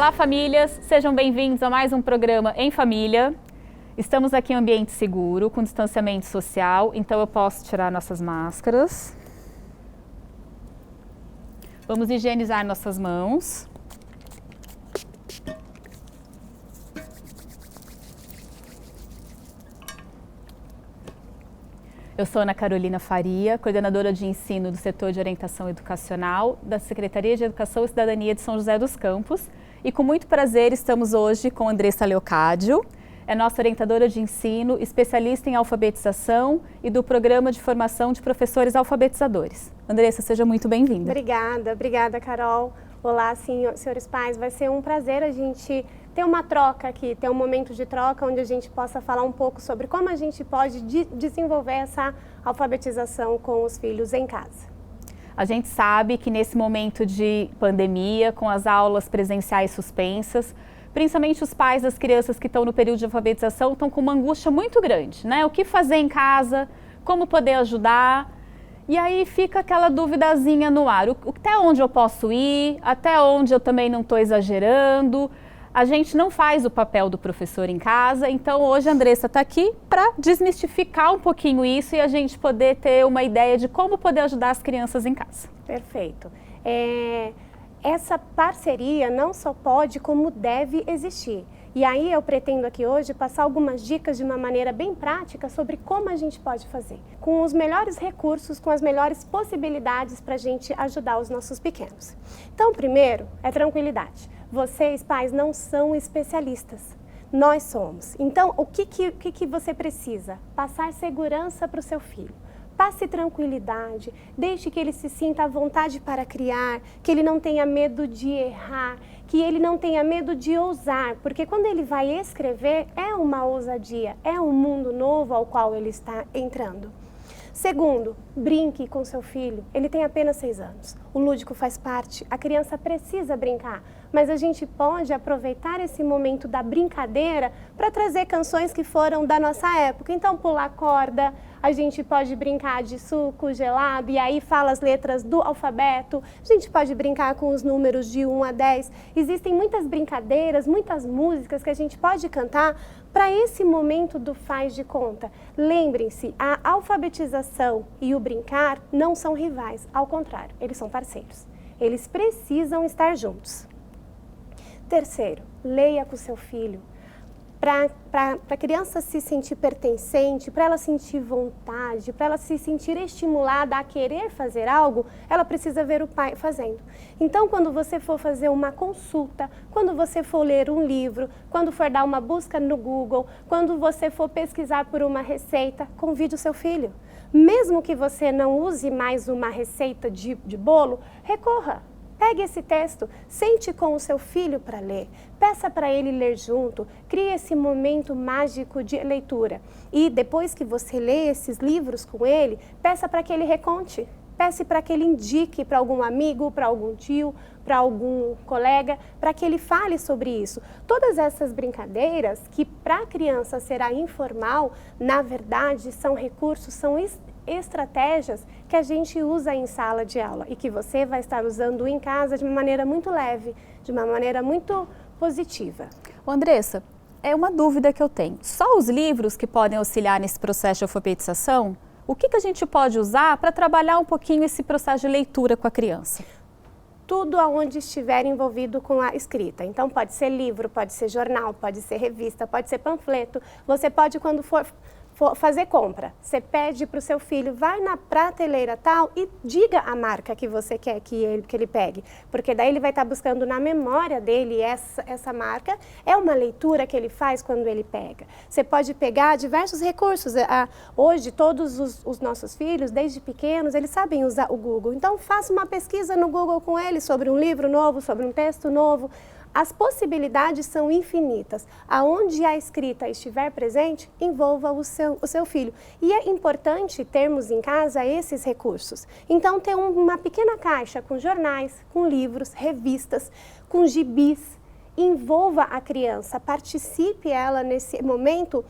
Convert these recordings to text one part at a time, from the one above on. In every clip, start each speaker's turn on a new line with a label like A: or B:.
A: Olá, famílias! Sejam bem-vindos a mais um programa Em Família. Estamos aqui em um ambiente seguro, com distanciamento social, então eu posso tirar nossas máscaras. Vamos higienizar nossas mãos. Eu sou Ana Carolina Faria, coordenadora de ensino do setor de orientação educacional da Secretaria de Educação e Cidadania de São José dos Campos. E com muito prazer estamos hoje com Andressa Leocádio, é nossa orientadora de ensino, especialista em alfabetização e do Programa de Formação de Professores Alfabetizadores. Andressa, seja muito bem-vinda.
B: Obrigada, Carol. Olá, senhores pais. Vai ser um prazer a gente ter uma troca aqui, ter um momento de troca onde a gente possa falar um pouco sobre como a gente pode desenvolver essa alfabetização com os filhos em casa.
A: A gente sabe que nesse momento de pandemia, com as aulas presenciais suspensas, principalmente os pais das crianças que estão no período de alfabetização estão com uma angústia muito grande, né? O que fazer em casa, como poder ajudar, e aí fica aquela duvidazinha no ar, até onde eu posso ir, até onde eu também não estou exagerando. A gente não faz o papel do professor em casa, então hoje a Andressa está aqui para desmistificar um pouquinho isso e a gente poder ter uma ideia de como poder ajudar as crianças em casa.
B: Perfeito. Essa parceria não só pode, como deve existir. E aí eu pretendo aqui hoje passar algumas dicas de uma maneira bem prática sobre como a gente pode fazer, com os melhores recursos, com as melhores possibilidades para a gente ajudar os nossos pequenos. Então, primeiro, é tranquilidade. Vocês, pais, não são especialistas. Nós somos. Então, o que você precisa? Passar segurança para o seu filho. Passe tranquilidade, deixe que ele se sinta à vontade para criar, que ele não tenha medo de errar, que ele não tenha medo de ousar, porque quando ele vai escrever, é uma ousadia, é um mundo novo ao qual ele está entrando. Segundo, brinque com seu filho, ele tem apenas 6 anos, o lúdico faz parte, a criança precisa brincar, mas a gente pode aproveitar esse momento da brincadeira para trazer canções que foram da nossa época. Então, pular corda, a gente pode brincar de suco, gelado, e aí fala as letras do alfabeto, a gente pode brincar com os números de 1 a 10. Existem muitas brincadeiras, muitas músicas que a gente pode cantar para esse momento do faz de conta. Lembrem-se, a alfabetização e o brincar não são rivais, ao contrário, eles são parceiros. Eles precisam estar juntos. Terceiro, leia com seu filho. Para a criança se sentir pertencente, para ela sentir vontade, para ela se sentir estimulada a querer fazer algo, ela precisa ver o pai fazendo. Então, quando você for fazer uma consulta, quando você for ler um livro, quando for dar uma busca no Google, quando você for pesquisar por uma receita, convide o seu filho. Mesmo que você não use mais uma receita de bolo, recorra. Pegue esse texto, sente com o seu filho para ler, peça para ele ler junto, crie esse momento mágico de leitura. E depois que você lê esses livros com ele, peça para que ele reconte, peça para que ele indique para algum amigo, para algum tio, para algum colega, para que ele fale sobre isso. Todas essas brincadeiras, que para a criança será informal, na verdade são recursos, são estratégias que a gente usa em sala de aula e que você vai estar usando em casa de uma maneira muito leve, de uma maneira muito positiva.
A: Andressa, é uma dúvida que eu tenho. Só os livros que podem auxiliar nesse processo de alfabetização? O que a gente pode usar para trabalhar um pouquinho esse processo de leitura com a criança?
B: Tudo aonde estiver envolvido com a escrita. Então pode ser livro, pode ser jornal, pode ser revista, pode ser panfleto. Você pode, quando for fazer compra, você pede para o seu filho, vai na prateleira tal e diga a marca que você quer que ele pegue, porque daí ele vai estar buscando na memória dele essa marca, é uma leitura que ele faz quando ele pega. Você pode pegar diversos recursos, hoje todos os nossos filhos, desde pequenos, eles sabem usar o Google, então faça uma pesquisa no Google com eles sobre um livro novo, sobre um texto novo. As possibilidades são infinitas. Aonde a escrita estiver presente, envolva o seu filho. E é importante termos em casa esses recursos. Então, ter uma pequena caixa com jornais, com livros, revistas, com gibis. Envolva a criança, participe ela nesse momento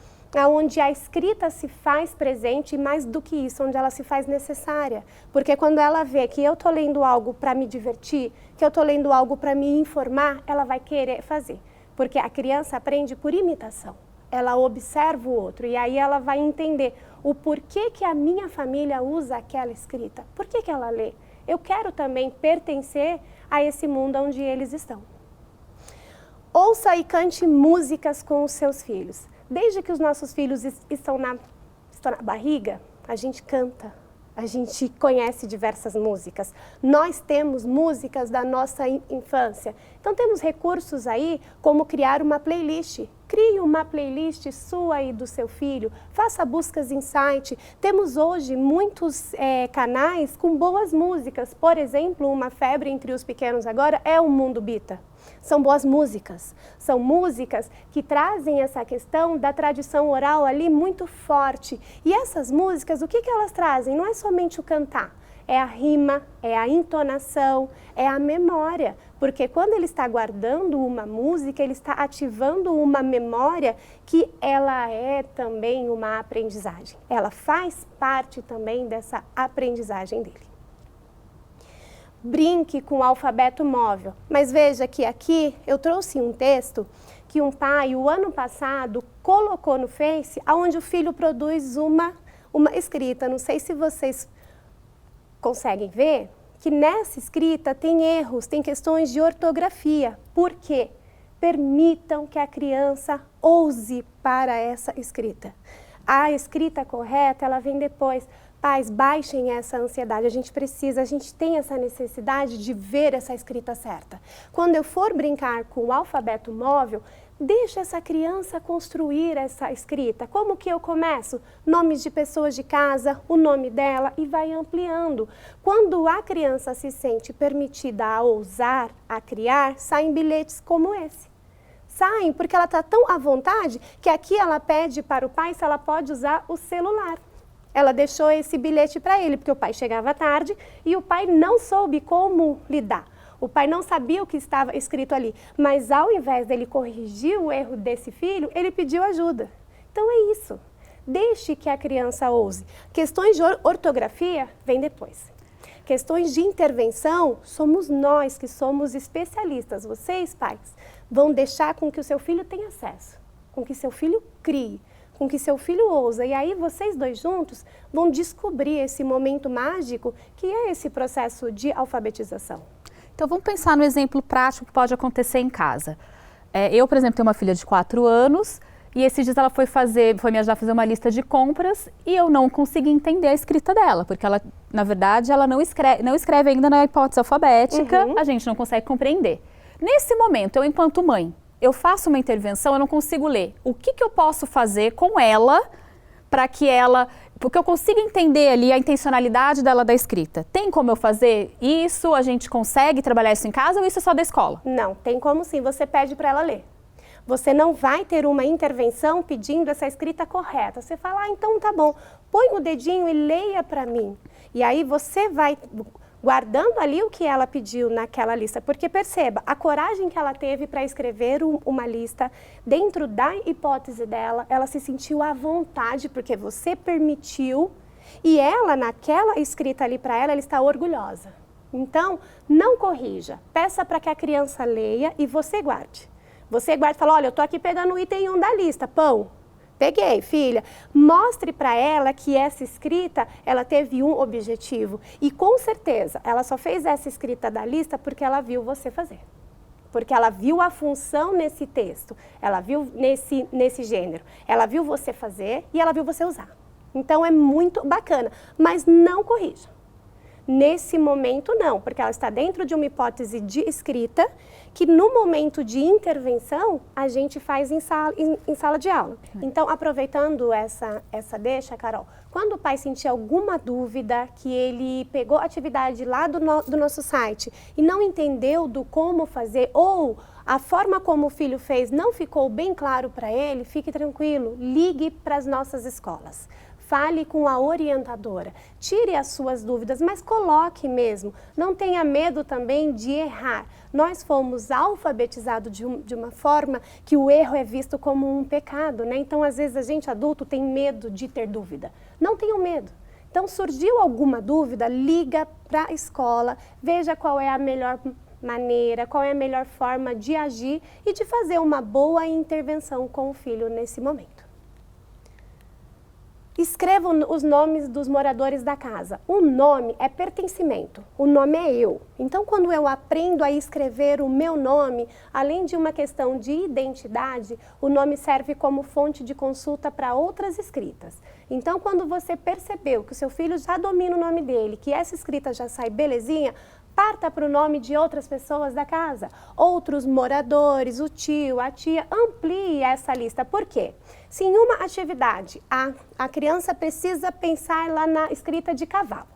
B: onde a escrita se faz presente e mais do que isso, onde ela se faz necessária. Porque quando ela vê que eu estou lendo algo para me divertir, que eu estou lendo algo para me informar, ela vai querer fazer. Porque a criança aprende por imitação. Ela observa o outro e aí ela vai entender o porquê que a minha família usa aquela escrita. Por que ela lê? Eu quero também pertencer a esse mundo onde eles estão. Ouça e cante músicas com os seus filhos. Desde que os nossos filhos estão na barriga, a gente canta, a gente conhece diversas músicas. Nós temos músicas da nossa infância. Então temos recursos aí como criar uma playlist. Crie uma playlist sua e do seu filho, faça buscas em site. Temos hoje muitos canais com boas músicas. Por exemplo, uma febre entre os pequenos agora é o Mundo Bita. São boas músicas, são músicas que trazem essa questão da tradição oral ali muito forte. E essas músicas, o que elas trazem? Não é somente o cantar, é a rima, é a entonação, é a memória. Porque quando ele está guardando uma música, ele está ativando uma memória que ela é também uma aprendizagem. Ela faz parte também dessa aprendizagem dele. Brinque com o alfabeto móvel. Mas veja que aqui eu trouxe um texto que um pai, o ano passado, colocou no Face, onde o filho produz uma escrita. Não sei se vocês conseguem ver que nessa escrita tem erros, tem questões de ortografia. Por quê? Permitam que a criança ouse para essa escrita. A escrita correta, ela vem depois. Pais, baixem essa ansiedade, a gente tem essa necessidade de ver essa escrita certa. Quando eu for brincar com o alfabeto móvel, deixa essa criança construir essa escrita. Como que eu começo? Nomes de pessoas de casa, o nome dela e vai ampliando. Quando a criança se sente permitida a ousar, a criar, saem bilhetes como esse. Saem porque ela está tão à vontade que aqui ela pede para o pai se ela pode usar o celular. Ela deixou esse bilhete para ele, porque o pai chegava tarde e o pai não soube como lidar. O pai não sabia o que estava escrito ali, mas ao invés dele corrigir o erro desse filho, ele pediu ajuda. Então é isso. Deixe que a criança ouse. Questões de ortografia vem depois. Questões de intervenção, somos nós que somos especialistas. Vocês, pais, vão deixar com que o seu filho tenha acesso, com que seu filho crie, com que seu filho ousa. E aí vocês dois juntos vão descobrir esse momento mágico que é esse processo de alfabetização.
A: Então vamos pensar no exemplo prático que pode acontecer em casa. Eu, por exemplo, tenho uma filha de 4 anos e esses dias ela foi me ajudar a fazer uma lista de compras e eu não consegui entender a escrita dela, porque ela, na verdade, ela não escreve ainda na hipótese alfabética, a gente não consegue compreender. Nesse momento, eu enquanto mãe, eu faço uma intervenção, eu não consigo ler. O que eu posso fazer com ela para que ela... Porque eu consigo entender ali a intencionalidade dela da escrita. Tem como eu fazer isso? A gente consegue trabalhar isso em casa ou isso é só da escola?
B: Não, tem como sim. Você pede para ela ler. Você não vai ter uma intervenção pedindo essa escrita correta. Você fala, então tá bom, põe o dedinho e leia para mim. E aí você vai guardando ali o que ela pediu naquela lista. Porque perceba, a coragem que ela teve para escrever uma lista dentro da hipótese dela, ela se sentiu à vontade porque você permitiu e ela, naquela escrita ali para ela está orgulhosa. Então, não corrija, peça para que a criança leia e você guarde. Você guarda e fala, olha, eu estou aqui pegando o item 1 da lista, pão. Peguei, filha. Mostre para ela que essa escrita, ela teve um objetivo. E com certeza, ela só fez essa escrita da lista porque ela viu você fazer. Porque ela viu a função nesse texto, ela viu nesse gênero. Ela viu você fazer e ela viu você usar. Então é muito bacana, mas não corrija. Nesse momento não, porque ela está dentro de uma hipótese de escrita que no momento de intervenção a gente faz em sala de aula. Então, aproveitando essa deixa, Carol, quando o pai sentir alguma dúvida, que ele pegou a atividade lá do nosso site e não entendeu do como fazer ou a forma como o filho fez não ficou bem claro para ele, fique tranquilo, ligue para as nossas escolas. fale com a orientadora, tire as suas dúvidas, mas coloque mesmo. Não tenha medo também de errar. Nós fomos alfabetizados de uma forma que o erro é visto como um pecado, né? Então, às vezes, a gente adulto tem medo de ter dúvida. Não tenham medo. Então, surgiu alguma dúvida, liga para a escola, veja qual é a melhor maneira, qual é a melhor forma de agir e de fazer uma boa intervenção com o filho nesse momento. Escreva os nomes dos moradores da casa. O nome é pertencimento, o nome é eu. Então, quando eu aprendo a escrever o meu nome, além de uma questão de identidade, o nome serve como fonte de consulta para outras escritas. Então, quando você percebeu que o seu filho já domina o nome dele, que essa escrita já sai belezinha, parta para o nome de outras pessoas da casa, outros moradores, o tio, a tia, amplie essa lista. Por quê? Se em uma atividade a criança precisa pensar lá na escrita de cavalo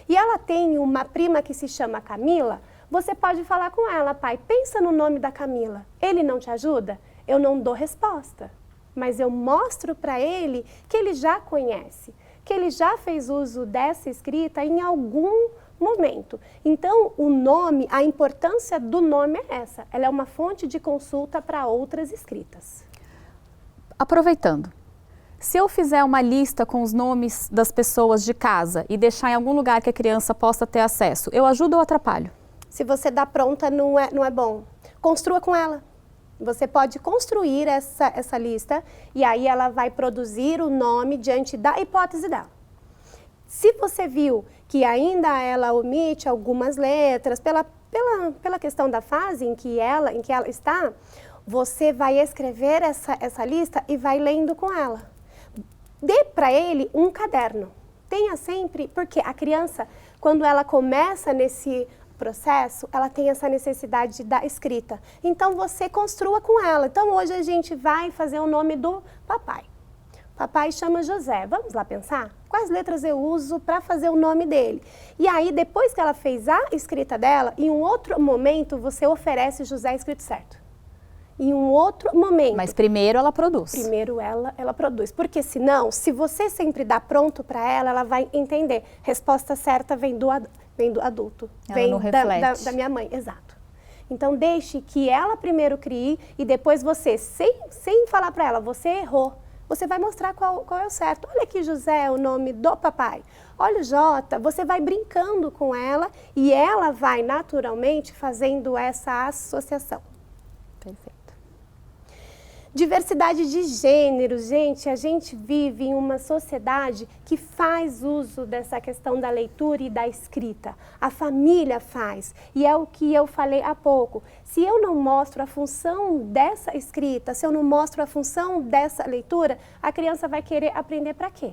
B: e ela tem uma prima que se chama Camila, você pode falar com ela, pai, pensa no nome da Camila, ele não te ajuda? Eu não dou resposta, mas eu mostro para ele que ele já conhece, que ele já fez uso dessa escrita em algum momento. Então, o nome, a importância do nome é essa. Ela é uma fonte de consulta para outras escritas.
A: Aproveitando, se eu fizer uma lista com os nomes das pessoas de casa e deixar em algum lugar que a criança possa ter acesso, eu ajudo ou atrapalho?
B: Se você dá pronta, não é bom. Construa com ela. Você pode construir essa lista e aí ela vai produzir o nome diante da hipótese dela. Se você viu que ainda ela omite algumas letras, pela questão da fase em que ela está, você vai escrever essa lista e vai lendo com ela. Dê para ele um caderno. Tenha sempre, porque a criança, quando ela começa nesse processo, ela tem essa necessidade da escrita. Então, você construa com ela. Então, hoje a gente vai fazer o nome do papai. Papai chama José. Vamos lá pensar? Quais letras eu uso para fazer o nome dele? E aí, depois que ela fez a escrita dela, em um outro momento, você oferece José escrito certo. Em um outro momento.
A: Mas primeiro ela produz.
B: Primeiro ela produz. Porque senão, se você sempre dá pronto para ela vai entender. Resposta certa vem do adulto.
A: Ela
B: vem
A: não reflete.
B: Da minha mãe. Exato. Então, deixe que ela primeiro crie e depois você, sem falar para ela, você errou. Você vai mostrar qual é o certo. Olha aqui, José, é o nome do papai. Olha o Jota. Você vai brincando com ela e ela vai naturalmente fazendo essa associação.
A: Perfeito.
B: Diversidade de gêneros, gente, a gente vive em uma sociedade que faz uso dessa questão da leitura e da escrita. A família faz, e é o que eu falei há pouco. Se eu não mostro a função dessa escrita, se eu não mostro a função dessa leitura, a criança vai querer aprender para quê?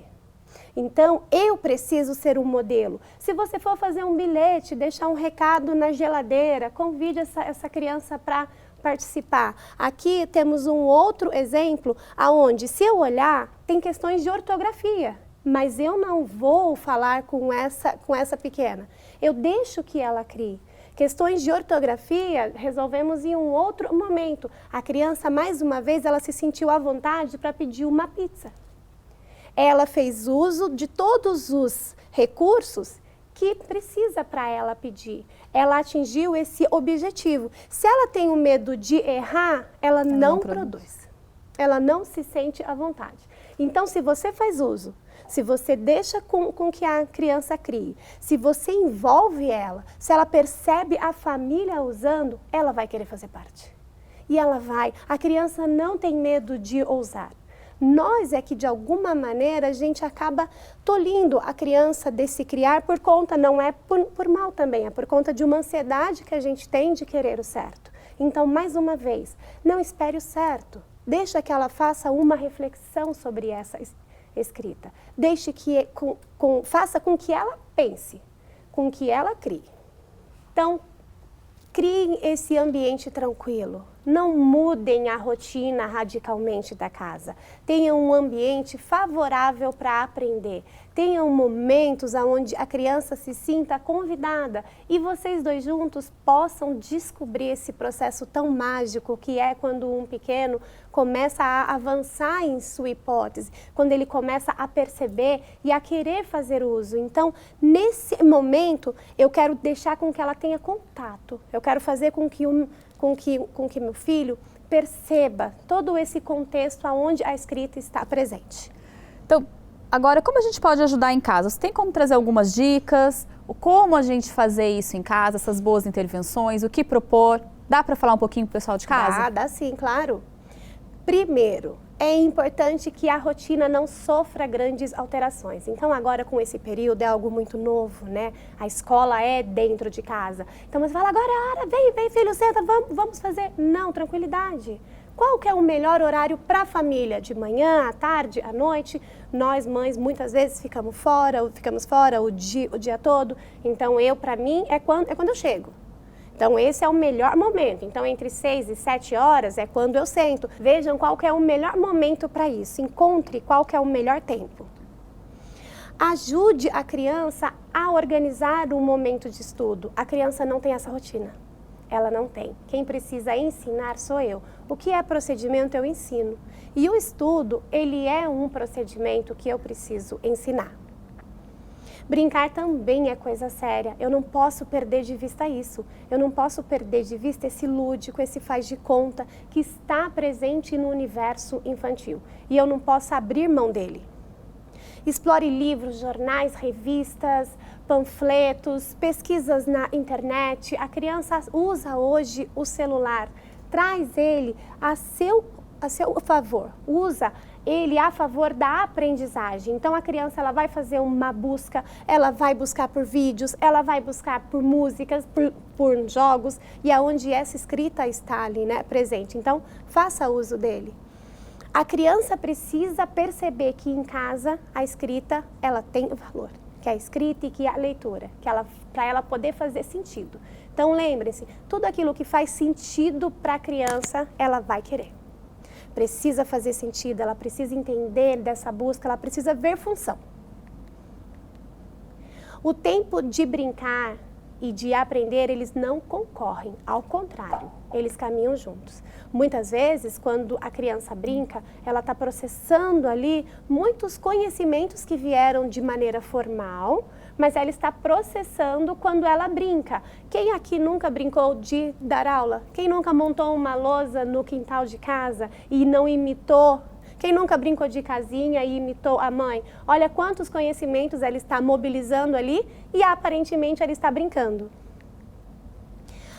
B: Então, eu preciso ser um modelo. Se você for fazer um bilhete, deixar um recado na geladeira, convide essa criança para participar. Aqui temos um outro exemplo, aonde se eu olhar, tem questões de ortografia, mas eu não vou falar com essa pequena. Eu deixo que ela crie. Questões de ortografia resolvemos em um outro momento. A criança, mais uma vez, ela se sentiu à vontade para pedir uma pizza. Ela fez uso de todos os recursos que precisa para ela pedir. Ela atingiu esse objetivo. Se ela tem o medo de errar, ela não produz. Ela não se sente à vontade. Então, se você faz uso, se você deixa com que a criança crie, se você envolve ela, se ela percebe a família usando, ela vai querer fazer parte. E ela vai. A criança não tem medo de ousar. Nós é que, de alguma maneira, a gente acaba tolhindo a criança desse criar por conta, não é por mal também, é por conta de uma ansiedade que a gente tem de querer o certo. Então, mais uma vez, não espere o certo. Deixa que ela faça uma reflexão sobre essa escrita. Deixe que faça com que ela pense, com que ela crie. Então, crie Busquem esse ambiente tranquilo. Não mudem a rotina radicalmente da casa. Tenham um ambiente favorável para aprender. Tenham momentos onde a criança se sinta convidada e vocês dois juntos possam descobrir esse processo tão mágico que é quando um pequeno começa a avançar em sua hipótese, quando ele começa a perceber e a querer fazer uso. Então, nesse momento, eu quero deixar com que ela tenha contato. Eu quero fazer com que meu filho perceba todo esse contexto onde a escrita está presente.
A: Então, agora, como a gente pode ajudar em casa? Você tem como trazer algumas dicas? Como a gente fazer isso em casa, essas boas intervenções, o que propor? Dá para falar um pouquinho para o pessoal de casa?
B: Dá sim, claro. Primeiro, é importante que a rotina não sofra grandes alterações. Então, agora com esse período é algo muito novo, né? A escola é dentro de casa. Então, você fala, agora é a hora, vem filho, senta, vamos fazer. Não, tranquilidade. Qual que é o melhor horário para a família? De manhã, à tarde, à noite? Nós, mães, muitas vezes ficamos fora o dia todo. Então, para mim, é quando eu chego. Então, esse é o melhor momento. Então, entre 6 e 7 horas é quando eu sento. Vejam qual que é o melhor momento para isso. Encontre qual que é o melhor tempo. Ajude a criança a organizar o momento de estudo. A criança não tem essa rotina. Ela não tem. Quem precisa ensinar sou eu. O que é procedimento, eu ensino. E o estudo, ele é um procedimento que eu preciso ensinar. Brincar também é coisa séria. Eu não posso perder de vista isso. Eu não posso perder de vista esse lúdico, esse faz de conta que está presente no universo infantil. E eu não posso abrir mão dele. Explore livros, jornais, revistas, panfletos, pesquisas na internet. A criança usa hoje o celular. Traz ele a seu favor. Usa ele a favor da aprendizagem. Então, a criança ela vai fazer uma busca, ela vai buscar por vídeos, ela vai buscar por músicas, por jogos, e aonde essa escrita está ali, né, presente. Então, faça uso dele. A criança precisa perceber que em casa a escrita ela tem valor, que a escrita e que a leitura, para ela poder fazer sentido. Então, lembre-se, tudo aquilo que faz sentido para a criança, ela vai querer. Precisa fazer sentido, ela precisa entender dessa busca, ela precisa ver função. O tempo de brincar e de aprender, eles não concorrem, ao contrário, eles caminham juntos. Muitas vezes, quando a criança brinca, ela está processando ali muitos conhecimentos que vieram de maneira formal, mas ela está processando quando ela brinca. Quem aqui nunca brincou de dar aula? Quem nunca montou uma lousa no quintal de casa e não imitou? Quem nunca brincou de casinha e imitou a mãe? Olha quantos conhecimentos ela está mobilizando ali e aparentemente ela está brincando.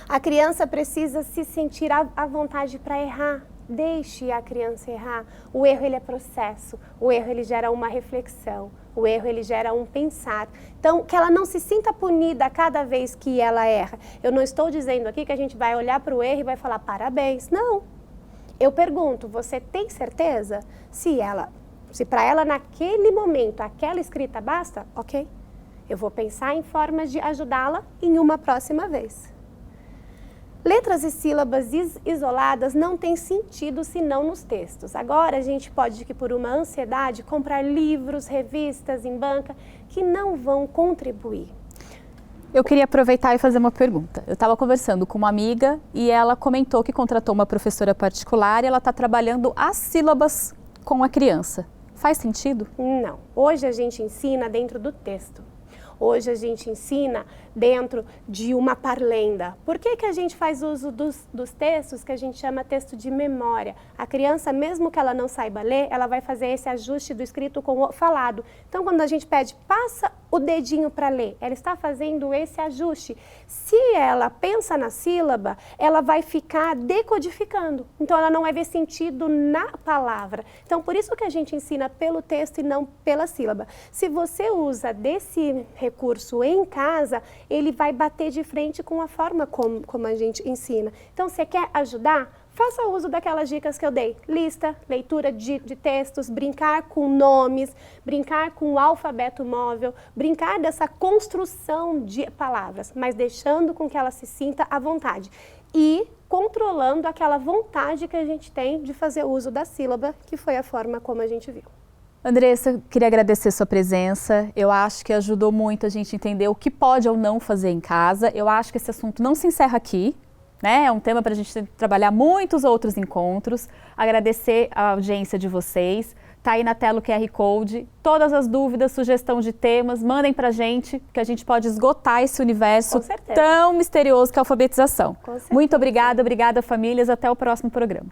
B: A criança precisa se sentir à vontade para errar. Deixe a criança errar. O erro ele é processo, o erro ele gera uma reflexão, o erro ele gera um pensar. Então, que ela não se sinta punida a cada vez que ela erra. Eu não estou dizendo aqui que a gente vai olhar para o erro e vai falar parabéns. Não. Eu pergunto, você tem certeza? Se para ela naquele momento aquela escrita basta, ok. Eu vou pensar em formas de ajudá-la em uma próxima vez. Letras e sílabas isoladas não têm sentido senão nos textos. Agora a gente pode, que por uma ansiedade, comprar livros, revistas em banca que não vão contribuir.
A: Eu queria aproveitar e fazer uma pergunta. Eu estava conversando com uma amiga e ela comentou que contratou uma professora particular e ela está trabalhando as sílabas com a criança. Faz sentido?
B: Não. Hoje a gente ensina dentro do texto. Hoje a gente ensina dentro de uma parlenda. Por que a gente faz uso dos textos que a gente chama texto de memória? A criança, mesmo que ela não saiba ler, ela vai fazer esse ajuste do escrito com o falado. Então, quando a gente pede, passa o dedinho para ler, ela está fazendo esse ajuste. Se ela pensa na sílaba, ela vai ficar decodificando. Então, ela não vai ver sentido na palavra. Então, por isso que a gente ensina pelo texto e não pela sílaba. Se você usa desse recurso em casa, ele vai bater de frente com a forma como a gente ensina. Então, você quer ajudar? faça uso daquelas dicas que eu dei. Lista, leitura de textos, brincar com nomes, brincar com o alfabeto móvel, brincar dessa construção de palavras, mas deixando com que ela se sinta à vontade. E controlando aquela vontade que a gente tem de fazer uso da sílaba, que foi a forma como a gente viu.
A: Andressa, queria agradecer sua presença. Eu acho que ajudou muito a gente entender o que pode ou não fazer em casa. Eu acho que esse assunto não se encerra aqui, né? É um tema para a gente trabalhar muitos outros encontros. Agradecer a audiência de vocês. Tá aí na tela o QR Code. Todas as dúvidas, sugestão de temas, mandem pra gente, que a gente pode esgotar esse universo tão misterioso que é a alfabetização. Muito obrigada, famílias. Até o próximo programa.